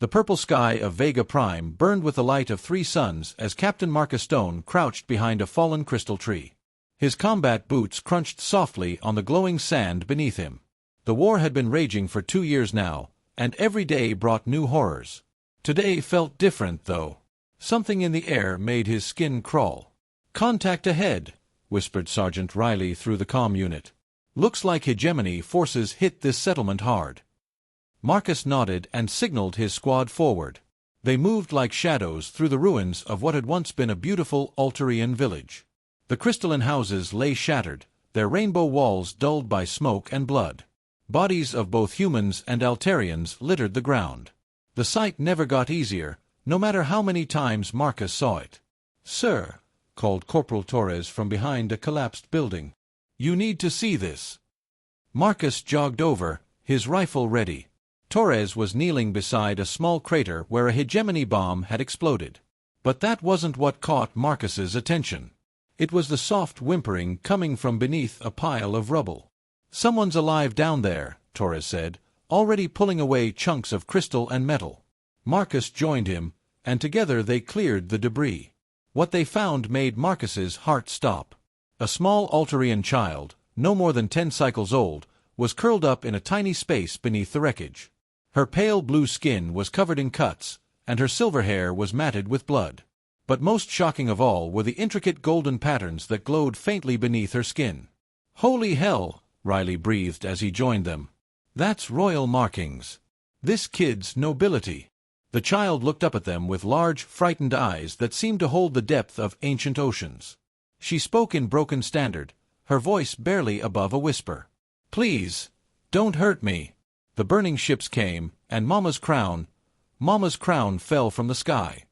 The purple sky of Vega Prime burned with the light of 3 suns as Captain Marcus Stone crouched behind a fallen crystal tree. His combat boots crunched softly on the glowing sand beneath him. The war had been raging for 2 years now, and every day brought new horrors. Today felt different, though. Something in the air made his skin crawl. "Contact ahead," whispered Sergeant Riley through the comm unit. "Looks like hegemony forces hit this settlement hard." Marcus nodded and signaled his squad forward. They moved like shadows through the ruins of what had once been a beautiful Alterian village. The crystalline houses lay shattered, their rainbow walls dulled by smoke and blood. Bodies of both humans and Alterians littered the ground. The sight never got easier, no matter how many times Marcus saw it. "Sir," called Corporal Torres from behind a collapsed building. "You need to see this." Marcus jogged over, his rifle ready. Torres was kneeling beside a small crater where a hegemony bomb had exploded. But that wasn't what caught Marcus's attention. It was the soft whimpering coming from beneath a pile of rubble. "Someone's alive down there," Torres said, already pulling away chunks of crystal and metal. Marcus joined him, and together they cleared the debris. What they found made Marcus's heart stop. A small Alterian child, no more than 10 cycles old, was curled up in a tiny space beneath the wreckage. Her pale blue skin was covered in cuts, and her silver hair was matted with blood. But most shocking of all were the intricate golden patterns that glowed faintly beneath her skin. "Holy hell!" Riley breathed as he joined them. "That's royal markings. This kid's nobility." The child looked up at them with large, frightened eyes that seemed to hold the depth of ancient oceans. She spoke in broken standard, her voice barely above a whisper. "Please, don't hurt me." The burning ships came, and Mama's crown fell from the sky.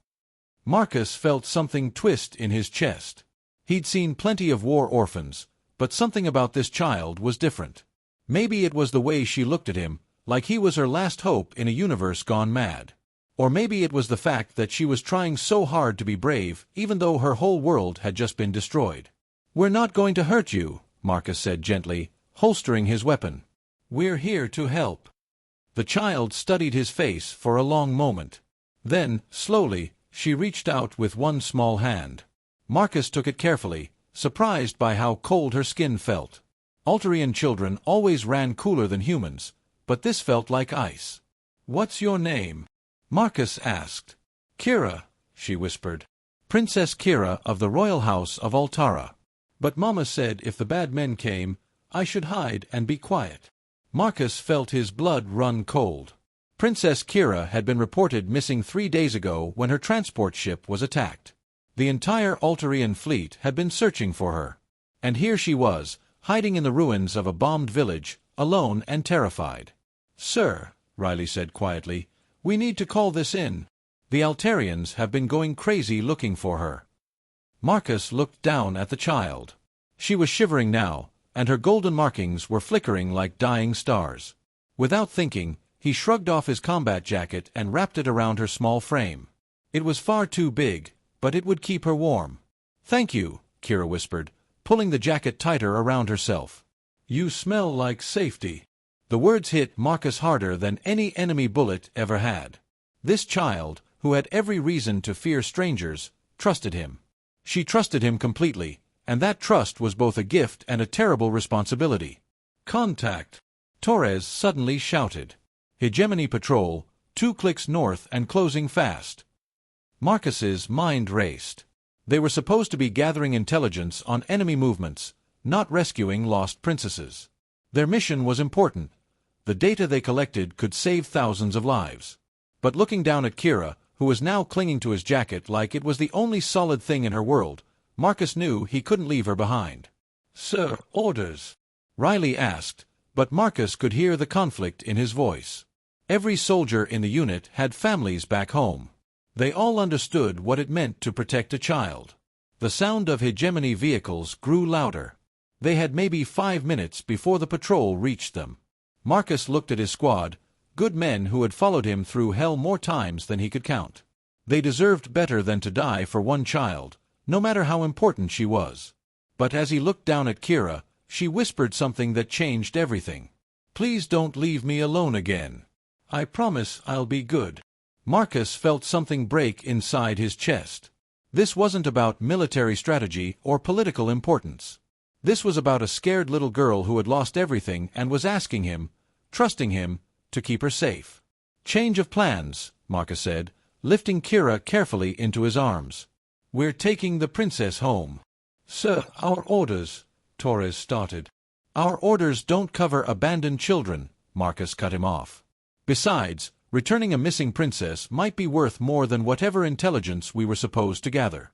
Marcus felt something twist in his chest. He'd seen plenty of war orphans, but something about this child was different. Maybe it was the way she looked at him, like he was her last hope in a universe gone mad. Or maybe it was the fact that she was trying so hard to be brave, even though her whole world had just been destroyed. "We're not going to hurt you," Marcus said gently, holstering his weapon. "We're here to help." The child studied his face for a long moment. Then, slowly, she reached out with one small hand. Marcus took it carefully, surprised by how cold her skin felt. Alterian children always ran cooler than humans, but this felt like ice. "What's your name?" Marcus asked. "Kira," she whispered. "Princess Kira of the royal house of Altara. But Mama said if the bad men came, I should hide and be quiet." Marcus felt his blood run cold. Princess Kira had been reported missing 3 days ago when her transport ship was attacked. The entire Alterian fleet had been searching for her. And here she was, hiding in the ruins of a bombed village, alone and terrified. "Sir," Riley said quietly, "we need to call this in. The Alterians have been going crazy looking for her." Marcus looked down at the child. She was shivering now, and her golden markings were flickering like dying stars. Without thinking, he shrugged off his combat jacket and wrapped it around her small frame. It was far too big, but it would keep her warm. "Thank you," Kira whispered, pulling the jacket tighter around herself. "You smell like safety." The words hit Marcus harder than any enemy bullet ever had. This child, who had every reason to fear strangers, trusted him. She trusted him completely, and that trust was both a gift and a terrible responsibility. "Contact!" Torres suddenly shouted. "Hegemony patrol, 2 clicks north and closing fast." Marcus's mind raced. They were supposed to be gathering intelligence on enemy movements, not rescuing lost princesses. Their mission was important. The data they collected could save thousands of lives. But looking down at Kira, who was now clinging to his jacket like it was the only solid thing in her world, Marcus knew he couldn't leave her behind. "Sir, orders?" Riley asked, but Marcus could hear the conflict in his voice. Every soldier in the unit had families back home. They all understood what it meant to protect a child. The sound of hegemony vehicles grew louder. They had maybe 5 minutes before the patrol reached them. Marcus looked at his squad, good men who had followed him through hell more times than he could count. They deserved better than to die for one child, no matter how important she was. But as he looked down at Kira, she whispered something that changed everything. "Please don't leave me alone again. I promise I'll be good." Marcus felt something break inside his chest. This wasn't about military strategy or political importance. This was about a scared little girl who had lost everything and was asking him, trusting him, to keep her safe. "Change of plans," Marcus said, lifting Kira carefully into his arms. "We're taking the princess home." "Sir, our orders," Torres started. "Our orders don't cover abandoned children," Marcus cut him off. "Besides, returning a missing princess might be worth more than whatever intelligence we were supposed to gather."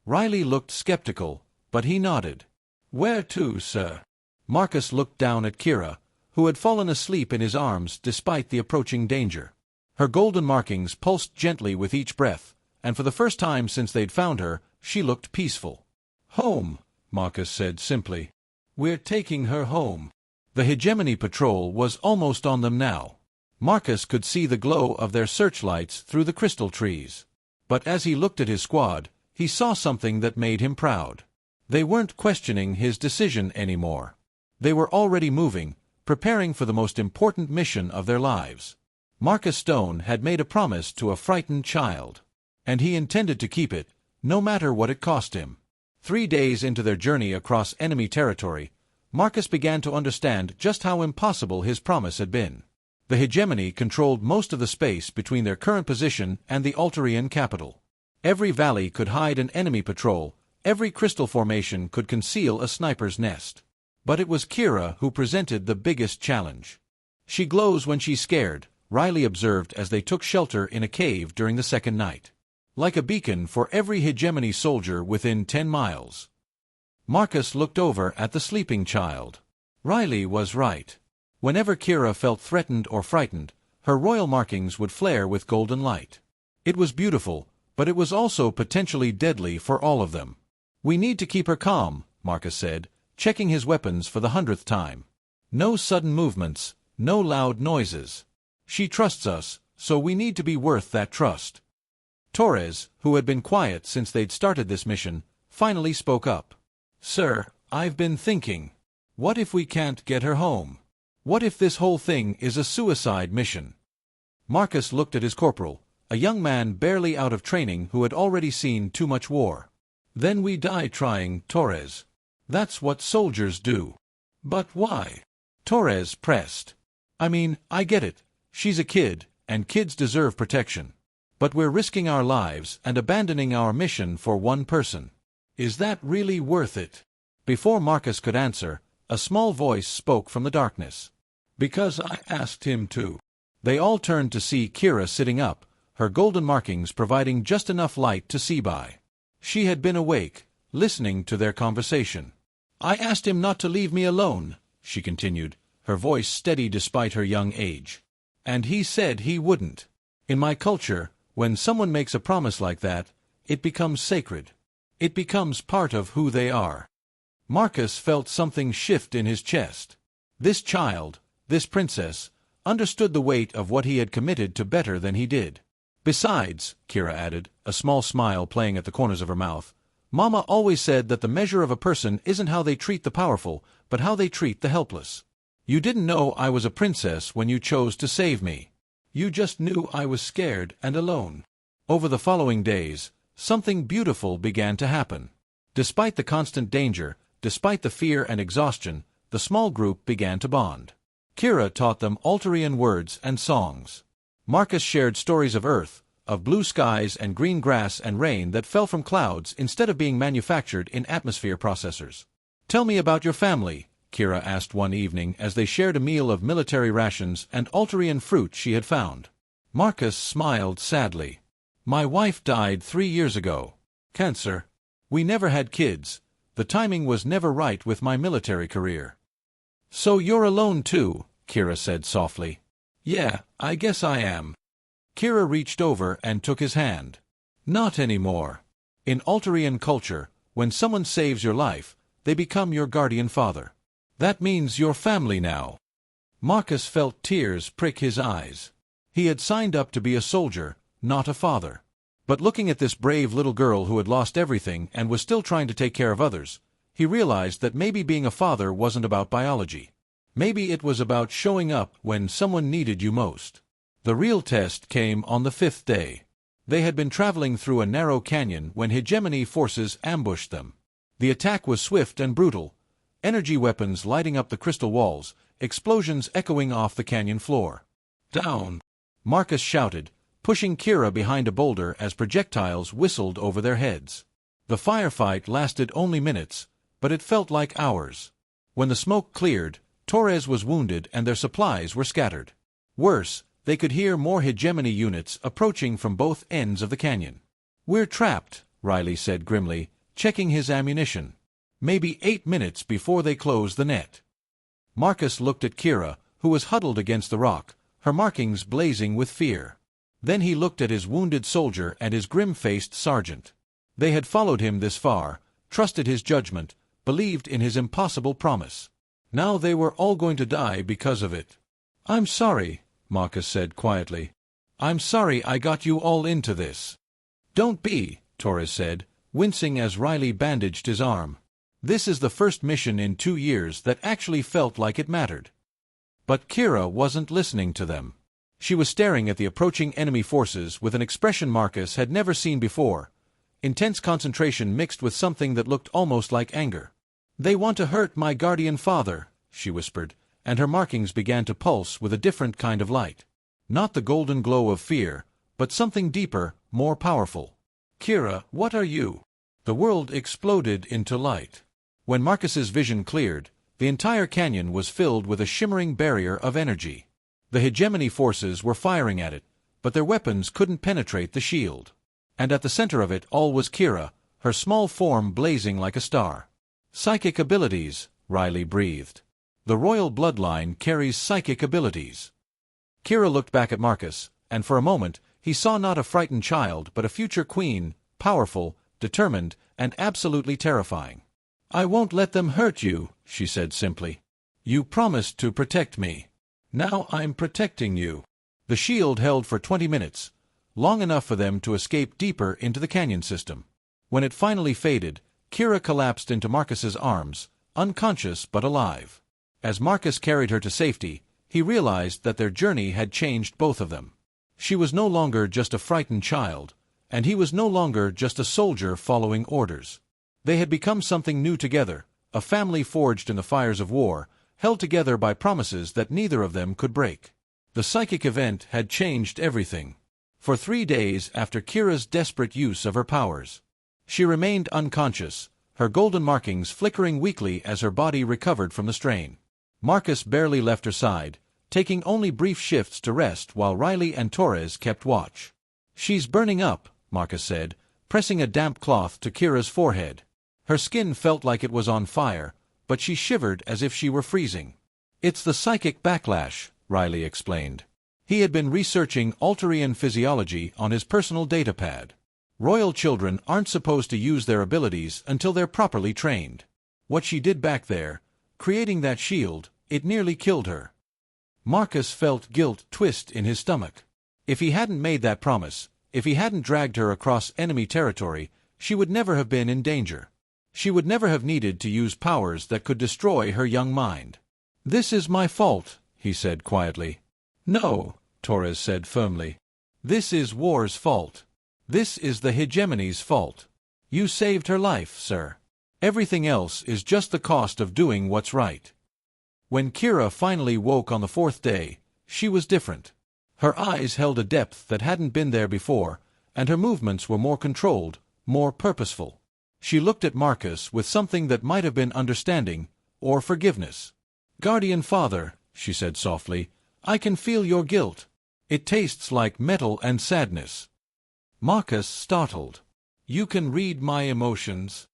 Riley looked skeptical, but he nodded. "Where to, sir?" Marcus looked down at Kira, who had fallen asleep in his arms despite the approaching danger. Her golden markings pulsed gently with each breath, and for the first time since they'd found her, she looked peaceful. "Home," Marcus said simply. "We're taking her home." The hegemony patrol was almost on them now. Marcus could see the glow of their searchlights through the crystal trees. But as he looked at his squad, he saw something that made him proud. They weren't questioning his decision anymore. They were already moving, preparing for the most important mission of their lives. Marcus Stone had made a promise to a frightened child, and he intended to keep it, no matter what it cost him. 3 days into their journey across enemy territory, Marcus began to understand just how impossible his promise had been. The hegemony controlled most of the space between their current position and the Altarian capital. Every valley could hide an enemy patrol, every crystal formation could conceal a sniper's nest. But it was Kira who presented the biggest challenge. "She glows when she's scared," Riley observed as they took shelter in a cave during the second night. "Like a beacon for every hegemony soldier within 10 miles. Marcus looked over at the sleeping child. Riley was right. Whenever Kira felt threatened or frightened, her royal markings would flare with golden light. It was beautiful, but it was also potentially deadly for all of them. "We need to keep her calm," Marcus said, checking his weapons for the 100th time. "No sudden movements, no loud noises. She trusts us, so we need to be worth that trust." Torres, who had been quiet since they'd started this mission, finally spoke up. "Sir, I've been thinking. What if we can't get her home? What if this whole thing is a suicide mission?" Marcus looked at his corporal, a young man barely out of training who had already seen too much war. "Then we die trying, Torres. That's what soldiers do." "But why?" Torres pressed. "I mean, I get it. She's a kid, and kids deserve protection. But we're risking our lives and abandoning our mission for one person. Is that really worth it?" Before Marcus could answer, a small voice spoke from the darkness. "Because I asked him to." They all turned to see Kira sitting up, her golden markings providing just enough light to see by. She had been awake, listening to their conversation. "I asked him not to leave me alone," she continued, her voice steady despite her young age. "And he said he wouldn't. In my culture, when someone makes a promise like that, it becomes sacred. It becomes part of who they are." Marcus felt something shift in his chest. This child, this princess, understood the weight of what he had committed to better than he did. "Besides," Kira added, a small smile playing at the corners of her mouth, "Mama always said that the measure of a person isn't how they treat the powerful, but how they treat the helpless. You didn't know I was a princess when you chose to save me. You just knew I was scared and alone." Over the following days, something beautiful began to happen. Despite the constant danger, despite the fear and exhaustion, the small group began to bond. Kira taught them Altarian words and songs. Marcus shared stories of Earth, of blue skies and green grass and rain that fell from clouds instead of being manufactured in atmosphere processors. "Tell me about your family," Kira asked one evening as they shared a meal of military rations and Altarian fruit she had found. Marcus smiled sadly. "My wife died 3 years ago. Cancer. We never had kids. The timing was never right with my military career." "So you're alone too," Kira said softly. "Yeah, I guess I am." Kira reached over and took his hand. "Not anymore. In Altarian culture, when someone saves your life, they become your guardian father. That means you're family now." Marcus felt tears prick his eyes. He had signed up to be a soldier, not a father. But looking at this brave little girl who had lost everything and was still trying to take care of others, he realized that maybe being a father wasn't about biology. Maybe it was about showing up when someone needed you most. The real test came on the 5th day. They had been traveling through a narrow canyon when hegemony forces ambushed them. The attack was swift and brutal, energy weapons lighting up the crystal walls, explosions echoing off the canyon floor. "Down!" Marcus shouted, pushing Kira behind a boulder as projectiles whistled over their heads. The firefight lasted only minutes, but it felt like hours. When the smoke cleared, Torres was wounded and their supplies were scattered. Worse, they could hear more hegemony units approaching from both ends of the canyon. "We're trapped," Riley said grimly, checking his ammunition. "Maybe 8 minutes before they close the net." Marcus looked at Kira, who was huddled against the rock, her markings blazing with fear. Then he looked at his wounded soldier and his grim-faced sergeant. They had followed him this far, trusted his judgment, believed in his impossible promise. Now they were all going to die because of it. "I'm sorry," Marcus said quietly. "I'm sorry I got you all into this." "Don't be," Torres said, wincing as Riley bandaged his arm. "This is the first mission in 2 years that actually felt like it mattered." But Kira wasn't listening to them. She was staring at the approaching enemy forces with an expression Marcus had never seen before, intense concentration mixed with something that looked almost like anger. "They want to hurt my guardian father," she whispered, and her markings began to pulse with a different kind of light. Not the golden glow of fear, but something deeper, more powerful. "Kira, what are you?" The world exploded into light. When Marcus's vision cleared, the entire canyon was filled with a shimmering barrier of energy. The hegemony forces were firing at it, but their weapons couldn't penetrate the shield. And at the center of it all was Kira, her small form blazing like a star. "Psychic abilities," Riley breathed. "The royal bloodline carries psychic abilities." Kira looked back at Marcus, and for a moment he saw not a frightened child but a future queen, powerful, determined, and absolutely terrifying. "I won't let them hurt you," she said simply. "You promised to protect me. Now I'm protecting you." The shield held for 20 minutes, long enough for them to escape deeper into the canyon system. When it finally faded, Kira collapsed into Marcus's arms, unconscious but alive. As Marcus carried her to safety, he realized that their journey had changed both of them. She was no longer just a frightened child, and he was no longer just a soldier following orders. They had become something new together, a family forged in the fires of war, held together by promises that neither of them could break. The psychic event had changed everything. For 3 days after Kira's desperate use of her powers, she remained unconscious, her golden markings flickering weakly as her body recovered from the strain. Marcus barely left her side, taking only brief shifts to rest while Riley and Torres kept watch. "She's burning up," Marcus said, pressing a damp cloth to Kira's forehead. Her skin felt like it was on fire, but she shivered as if she were freezing. "It's the psychic backlash," Riley explained. He had been researching Alterian physiology on his personal datapad. Royal children aren't supposed to use their abilities until they're properly trained. What she did back there, creating that shield, it nearly killed her. Marcus felt guilt twist in his stomach. If he hadn't made that promise, if he hadn't dragged her across enemy territory, she would never have been in danger. She would never have needed to use powers that could destroy her young mind. "This is my fault," he said quietly. "No," Torres said firmly. "This is war's fault. This is the hegemony's fault. You saved her life, sir. Everything else is just the cost of doing what's right." When Kira finally woke on the 4th day, she was different. Her eyes held a depth that hadn't been there before, and her movements were more controlled, more purposeful. She looked at Marcus with something that might have been understanding, or forgiveness. "Guardian Father," she said softly, "I can feel your guilt. It tastes like metal and sadness." Marcus startled. "You can read my emotions."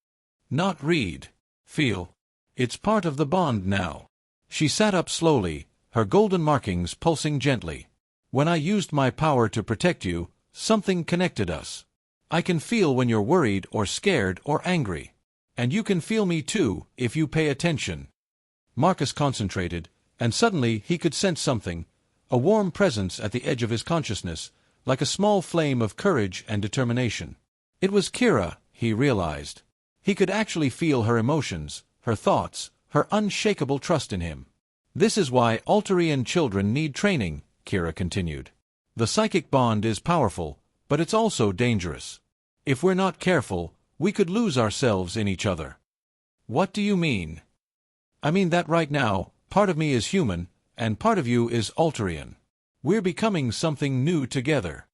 "Not read. Feel. It's part of the bond now." She sat up slowly, her golden markings pulsing gently. "When I used my power to protect you, something connected us. I can feel when you're worried or scared or angry. And you can feel me too, if you pay attention." Marcus concentrated, and suddenly he could sense something, a warm presence at the edge of his consciousness, like a small flame of courage and determination. It was Kira, he realized. He could actually feel her emotions, her thoughts, her unshakable trust in him. "This is why Alterian children need training," Kira continued. The psychic bond is powerful, but it's also dangerous. If we're not careful, we could lose ourselves in each other. What do you mean? I mean that right now, part of me is human, and part of you is Alterian. We're becoming something new together.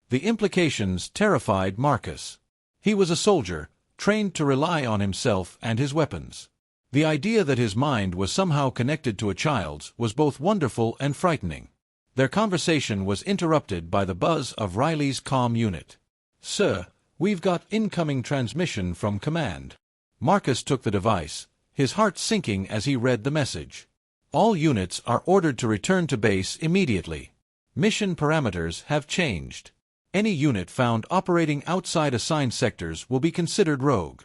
The implications terrified Marcus. He was a soldier, trained to rely on himself and his weapons. The idea that his mind was somehow connected to a child's was both wonderful and frightening. Their conversation was interrupted by the buzz of Riley's comm unit. "Sir, we've got incoming transmission from command." Marcus took the device, his heart sinking as he read the message. "All units are ordered to return to base immediately. Mission parameters have changed. Any unit found operating outside assigned sectors will be considered rogue."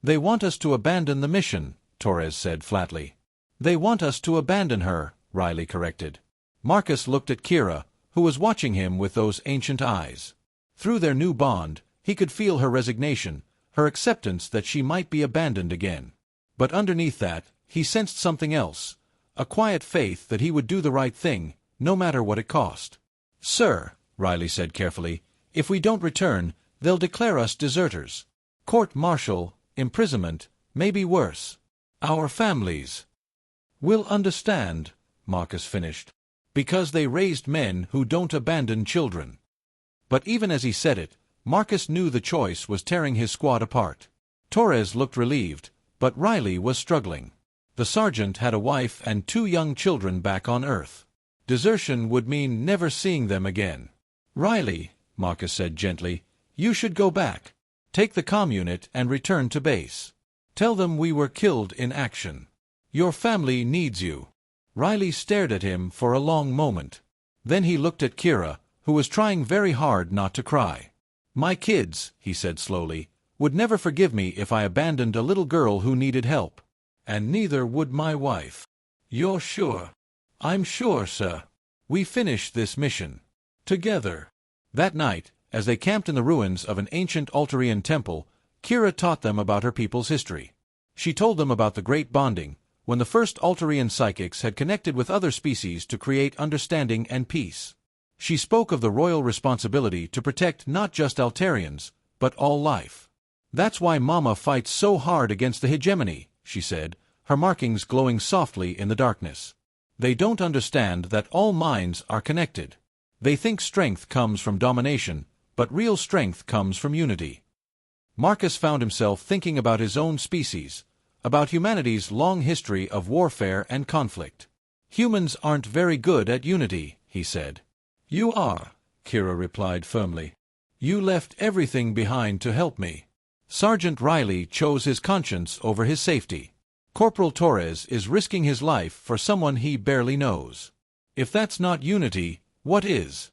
"They want us to abandon the mission," Torres said flatly. "They want us to abandon her," Riley corrected. Marcus looked at Kira, who was watching him with those ancient eyes. Through their new bond, he could feel her resignation, her acceptance that she might be abandoned again. But underneath that, he sensed something else, a quiet faith that he would do the right thing, no matter what it cost. "Sir," Riley said carefully, "if we don't return, they'll declare us deserters. Court-martial, imprisonment, maybe worse. Our families will understand," Marcus finished, "because they raised men who don't abandon children." But even as he said it, Marcus knew the choice was tearing his squad apart. Torres looked relieved, but Riley was struggling. The sergeant had a wife and 2 young children back on Earth. Desertion would mean never seeing them again. "Riley," Marcus said gently, "you should go back. Take the comm unit and return to base. Tell them we were killed in action. Your family needs you." Riley stared at him for a long moment. Then he looked at Kira, who was trying very hard not to cry. "My kids," he said slowly, "would never forgive me if I abandoned a little girl who needed help. And neither would my wife." "You're sure?" "I'm sure, sir. We finish this mission together." That night, as they camped in the ruins of an ancient Alterian temple, Kira taught them about her people's history. She told them about the Great Bonding, when the first Alterian psychics had connected with other species to create understanding and peace. She spoke of the royal responsibility to protect not just Alterians, but all life. "That's why Mama fights so hard against the hegemony," she said, her markings glowing softly in the darkness. "They don't understand that all minds are connected. They think strength comes from domination, but real strength comes from unity." Marcus found himself thinking about his own species, about humanity's long history of warfare and conflict. "Humans aren't very good at unity," he said. "You are," Kira replied firmly. "You left everything behind to help me." Sergeant Riley chose his conscience over his safety. Corporal Torres is risking his life for someone he barely knows. If that's not unity, what is?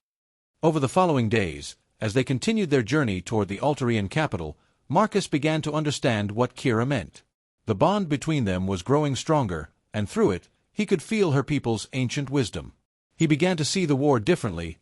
Over the following days, as they continued their journey toward the Alterian capital, Marcus began to understand what Kira meant. The bond between them was growing stronger, and through it, he could feel her people's ancient wisdom. He began to see the war differently,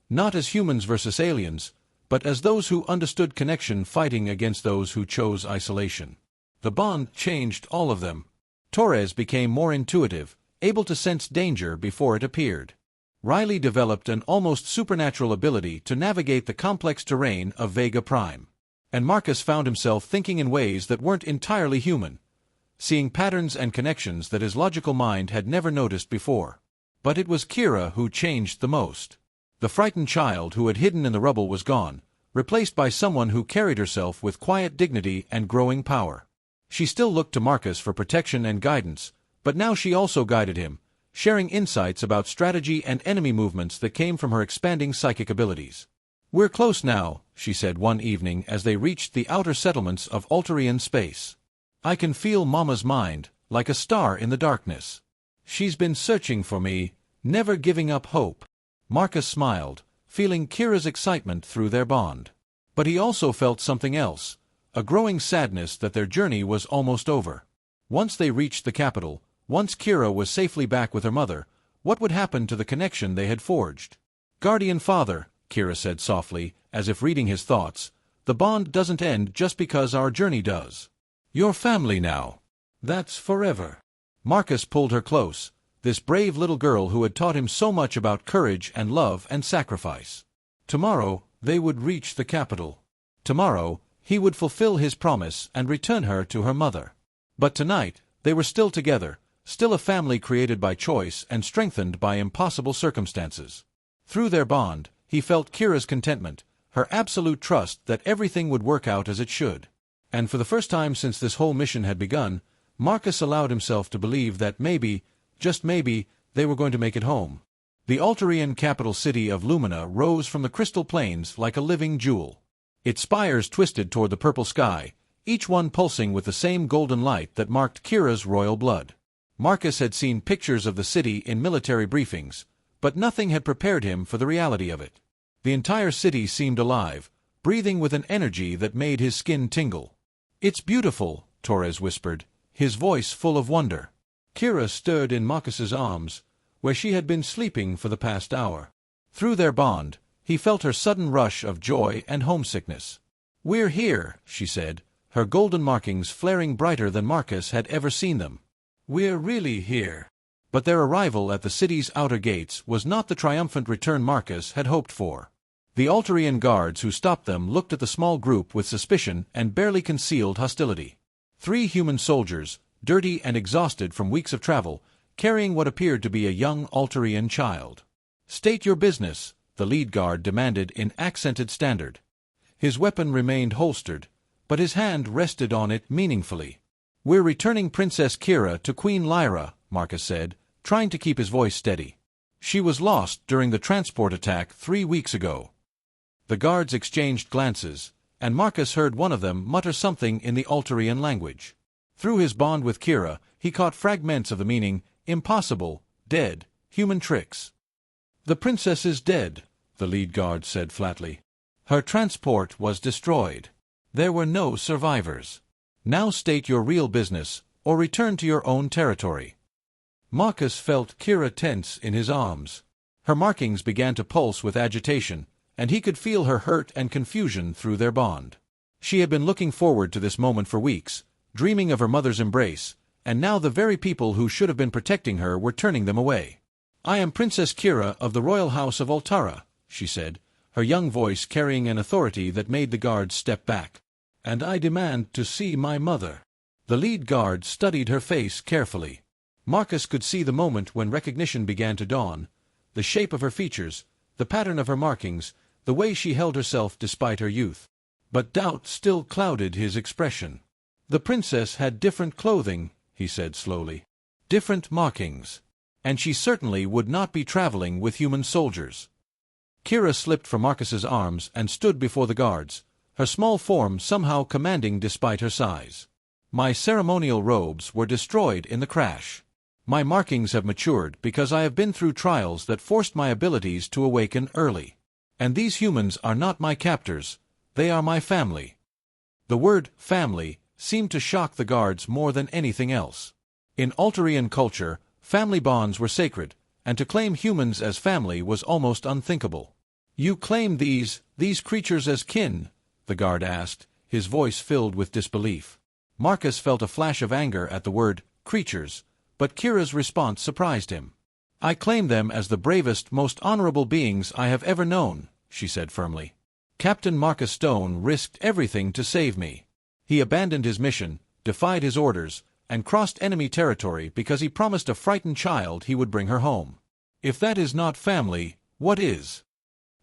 not as humans versus aliens, but as those who understood connection fighting against those who chose isolation. The bond changed all of them. Torres became more intuitive, able to sense danger before it appeared. Riley developed an almost supernatural ability to navigate the complex terrain of Vega Prime. And Marcus found himself thinking in ways that weren't entirely human, seeing patterns and connections that his logical mind had never noticed before. But it was Kira who changed the most. The frightened child who had hidden in the rubble was gone, replaced by someone who carried herself with quiet dignity and growing power. She still looked to Marcus for protection and guidance, but now she also guided him, sharing insights about strategy and enemy movements that came from her expanding psychic abilities. "We're close now," she said one evening as they reached the outer settlements of Alterian space. "I can feel Mama's mind, like a star in the darkness. She's been searching for me, never giving up hope." Marcus smiled, feeling Kira's excitement through their bond. But he also felt something else, a growing sadness that their journey was almost over. Once they reached the capital, once Kira was safely back with her mother, what would happen to the connection they had forged? "Guardian Father," Kira said softly, as if reading his thoughts, "the bond doesn't end just because our journey does. Your family now. That's forever." Marcus pulled her close, this brave little girl who had taught him so much about courage and love and sacrifice. Tomorrow, they would reach the capital. Tomorrow, he would fulfill his promise and return her to her mother. But tonight, they were still together, still a family created by choice and strengthened by impossible circumstances. Through their bond, he felt Kira's contentment, her absolute trust that everything would work out as it should. And for the first time since this whole mission had begun, Marcus allowed himself to believe that maybe, just maybe, they were going to make it home. The Altarian capital city of Lumina rose from the crystal plains like a living jewel. Its spires twisted toward the purple sky, each one pulsing with the same golden light that marked Kira's royal blood. Marcus had seen pictures of the city in military briefings, but nothing had prepared him for the reality of it. The entire city seemed alive, breathing with an energy that made his skin tingle. "It's beautiful," Torres whispered, his voice full of wonder. Kira stirred in Marcus's arms, where she had been sleeping for the past hour. Through their bond, he felt her sudden rush of joy and homesickness. "We're here," she said, her golden markings flaring brighter than Marcus had ever seen them. "We're really here." But their arrival at the city's outer gates was not the triumphant return Marcus had hoped for. The Altarian guards who stopped them looked at the small group with suspicion and barely concealed hostility. 3 human soldiers, dirty and exhausted from weeks of travel, carrying what appeared to be a young Altarian child. "State your business," the lead guard demanded in accented standard. His weapon remained holstered, but his hand rested on it meaningfully. "We're returning Princess Kira to Queen Lyra," Marcus said, trying to keep his voice steady. "She was lost during the transport attack 3 weeks ago." The guards exchanged glances, and Marcus heard one of them mutter something in the Altarian language. Through his bond with Kira, he caught fragments of the meaning, impossible, dead, human tricks. "The princess is dead," the lead guard said flatly. "Her transport was destroyed. There were no survivors. Now state your real business, or return to your own territory." Marcus felt Kira tense in his arms. Her markings began to pulse with agitation, and he could feel her hurt and confusion through their bond. She had been looking forward to this moment for weeks, dreaming of her mother's embrace, and now the very people who should have been protecting her were turning them away. "I am Princess Kira of the Royal House of Altara," she said, her young voice carrying an authority that made the guards step back. "And I demand to see my mother." The lead guard studied her face carefully. Marcus could see the moment when recognition began to dawn, the shape of her features, the pattern of her markings, the way she held herself despite her youth. But doubt still clouded his expression. "The princess had different clothing," he said slowly. "Different markings. And she certainly would not be traveling with human soldiers." Kira slipped from Marcus's arms and stood before the guards, her small form somehow commanding despite her size. "My ceremonial robes were destroyed in the crash. My markings have matured because I have been through trials that forced my abilities to awaken early. And these humans are not my captors, they are my family." The word family seemed to shock the guards more than anything else. In Altarian culture, family bonds were sacred, and to claim humans as family was almost unthinkable. "You claim these creatures as kin?" the guard asked, his voice filled with disbelief. Marcus felt a flash of anger at the word creatures, but Kira's response surprised him. "I claim them as the bravest, most honorable beings I have ever known," she said firmly. "Captain Marcus Stone risked everything to save me. He abandoned his mission, defied his orders, and crossed enemy territory because he promised a frightened child he would bring her home. If that is not family, what is?"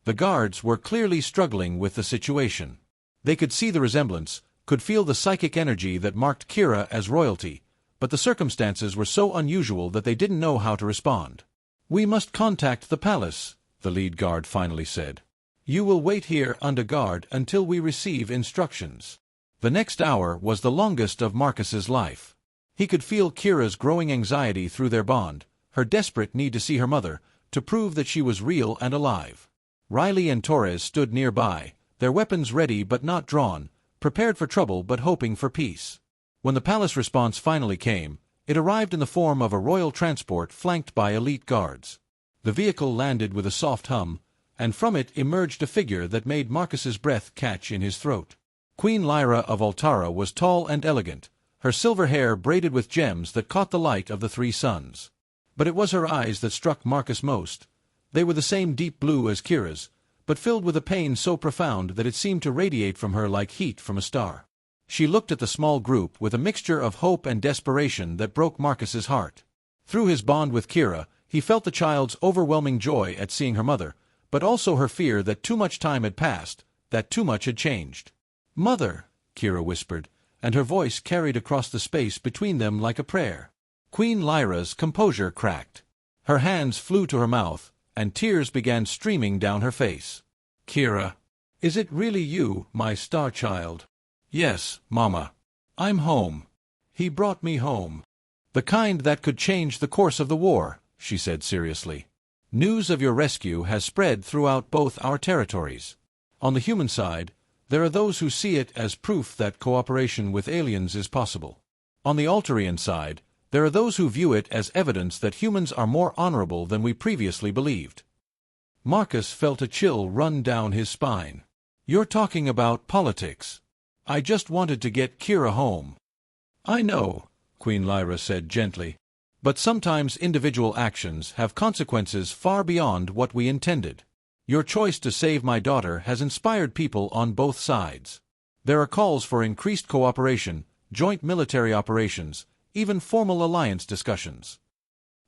The guards were clearly struggling with the situation. They could see the resemblance, could feel the psychic energy that marked Kira as royalty, but the circumstances were so unusual that they didn't know how to respond. "We must contact the palace," the lead guard finally said. "You will wait here under guard until we receive instructions." The next hour was the longest of Marcus's life. He could feel Kira's growing anxiety through their bond, her desperate need to see her mother, to prove that she was real and alive. Riley and Torres stood nearby, their weapons ready but not drawn, prepared for trouble but hoping for peace. When the palace response finally came, it arrived in the form of a royal transport flanked by elite guards. The vehicle landed with a soft hum, and from it emerged a figure that made Marcus's breath catch in his throat. Queen Lyra of Altara was tall and elegant, her silver hair braided with gems that caught the light of the 3 suns. But it was her eyes that struck Marcus most. They were the same deep blue as Kira's, but filled with a pain so profound that it seemed to radiate from her like heat from a star. She looked at the small group with a mixture of hope and desperation that broke Marcus's heart. Through his bond with Kira, he felt the child's overwhelming joy at seeing her mother, but also her fear that too much time had passed, that too much had changed. "Mother," Kira whispered, and her voice carried across the space between them like a prayer. Queen Lyra's composure cracked. Her hands flew to her mouth, and tears began streaming down her face. "Kira, is it really you, my star child?" "Yes, Mama. I'm home. He brought me home. The kind that could change the course of the war," she said seriously. "News of your rescue has spread throughout both our territories. On the human side, there are those who see it as proof that cooperation with aliens is possible. On the Altarian side, there are those who view it as evidence that humans are more honorable than we previously believed." Marcus felt a chill run down his spine. "You're talking about politics. I just wanted to get Kira home." "I know," Queen Lyra said gently, "but sometimes individual actions have consequences far beyond what we intended. Your choice to save my daughter has inspired people on both sides. There are calls for increased cooperation, joint military operations, even formal alliance discussions.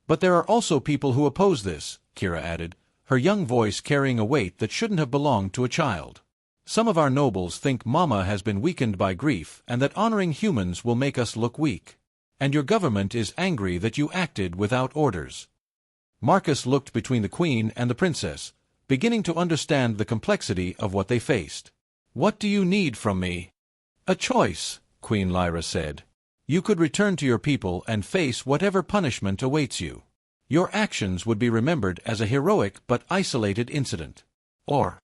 But there are also people who oppose this," Kira added, her young voice carrying a weight that shouldn't have belonged to a child. "Some of our nobles think Mama has been weakened by grief and that honoring humans will make us look weak. And your government is angry that you acted without orders." Marcus looked between the queen and the princess, beginning to understand the complexity of what they faced. "What do you need from me?" "A choice," Queen Lyra said. "You could return to your people and face whatever punishment awaits you. Your actions would be remembered as a heroic but isolated incident. Or,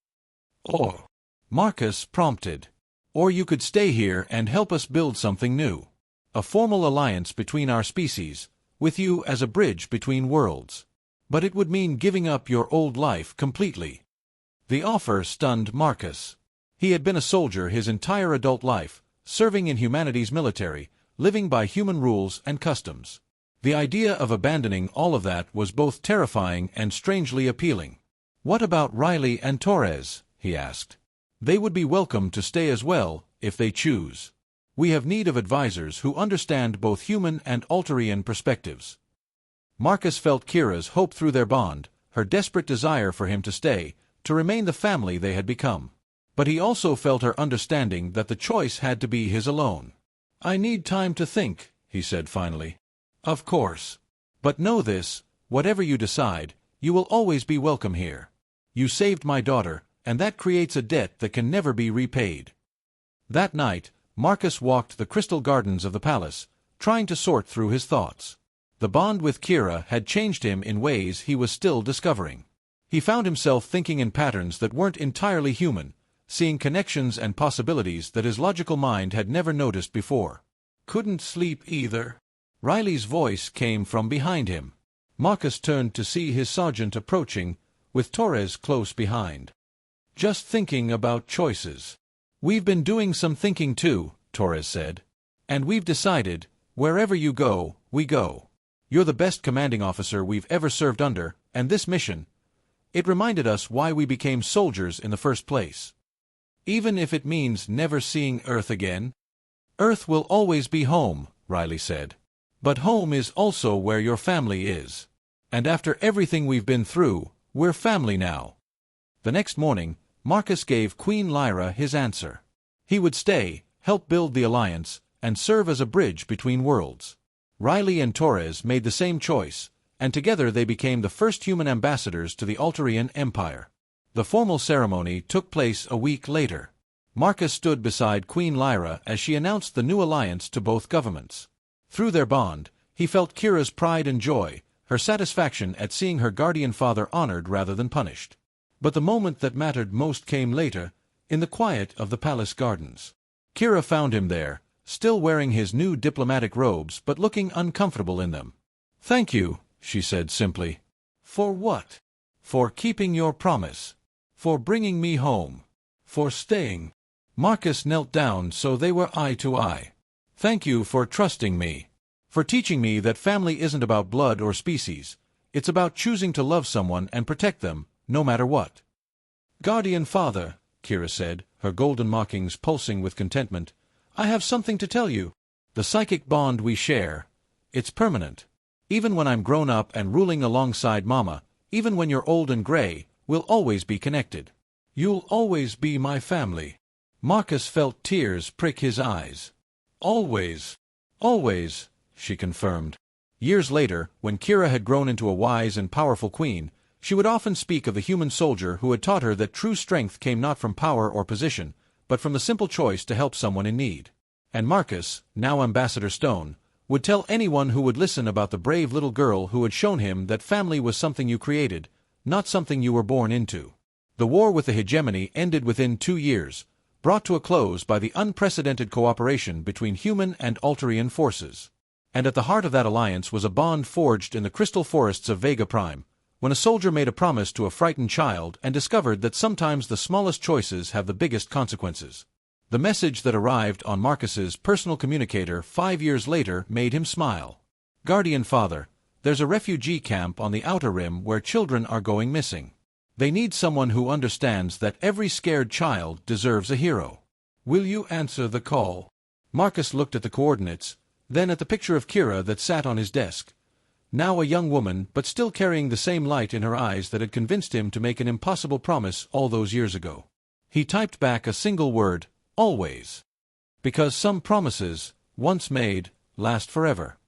Marcus prompted. "Or you could stay here and help us build something new. A formal alliance between our species, with you as a bridge between worlds. But it would mean giving up your old life completely." The offer stunned Marcus. He had been a soldier his entire adult life, serving in humanity's military, living by human rules and customs. The idea of abandoning all of that was both terrifying and strangely appealing. "What about Riley and Torres?" he asked. "They would be welcome to stay as well, if they choose. We have need of advisors who understand both human and Altarian perspectives." Marcus felt Kira's hope through their bond, her desperate desire for him to stay, to remain the family they had become. But he also felt her understanding that the choice had to be his alone. "I need time to think," he said finally. "Of course. But know this, whatever you decide, you will always be welcome here. You saved my daughter, and that creates a debt that can never be repaid." That night, Marcus walked the crystal gardens of the palace, trying to sort through his thoughts. The bond with Kira had changed him in ways he was still discovering. He found himself thinking in patterns that weren't entirely human, seeing connections and possibilities that his logical mind had never noticed before. "Couldn't sleep either." Riley's voice came from behind him. Marcus turned to see his sergeant approaching, with Torres close behind. "Just thinking about choices." "We've been doing some thinking too," Torres said. "And we've decided, wherever you go, we go. You're the best commanding officer we've ever served under, and this mission, it reminded us why we became soldiers in the first place. Even if it means never seeing Earth again." "Earth will always be home," Riley said. "But home is also where your family is. And after everything we've been through, we're family now." The next morning, Marcus gave Queen Lyra his answer. He would stay, help build the alliance, and serve as a bridge between worlds. Riley and Torres made the same choice, and together they became the first human ambassadors to the Altarian Empire. The formal ceremony took place a week later. Marcus stood beside Queen Lyra as she announced the new alliance to both governments. Through their bond, he felt Kira's pride and joy, her satisfaction at seeing her guardian father honored rather than punished. But the moment that mattered most came later, in the quiet of the palace gardens. Kira found him there, still wearing his new diplomatic robes but looking uncomfortable in them. "Thank you," she said simply. "For what?" "For keeping your promise. For bringing me home. For staying." Marcus knelt down so they were eye to eye. "Thank you for trusting me." for teaching me that family isn't about blood or species. It's about choosing to love someone and protect them, no matter what. Guardian Father, Kira said, her golden mockings pulsing with contentment, I have something to tell you. The psychic bond we share, it's permanent. Even when I'm grown up and ruling alongside Mama, even when you're old and gray, we'll always be connected. You'll always be my family. Marcus felt tears prick his eyes. Always. Always, she confirmed. Years later, when Kira had grown into a wise and powerful queen, she would often speak of the human soldier who had taught her that true strength came not from power or position, but from the simple choice to help someone in need. And Marcus, now Ambassador Stone, would tell anyone who would listen about the brave little girl who had shown him that family was something you created, not something you were born into. The war with the hegemony ended within 2 years, brought to a close by the unprecedented cooperation between human and Alterian forces. And at the heart of that alliance was a bond forged in the crystal forests of Vega Prime, when a soldier made a promise to a frightened child and discovered that sometimes the smallest choices have the biggest consequences. The message that arrived on Marcus's personal communicator 5 years later made him smile. Guardian Father, there's a refugee camp on the Outer Rim where children are going missing. They need someone who understands that every scared child deserves a hero. Will you answer the call? Marcus looked at the coordinates, then at the picture of Kira that sat on his desk. Now a young woman, but still carrying the same light in her eyes that had convinced him to make an impossible promise all those years ago. He typed back a single word, always. Because some promises, once made, last forever.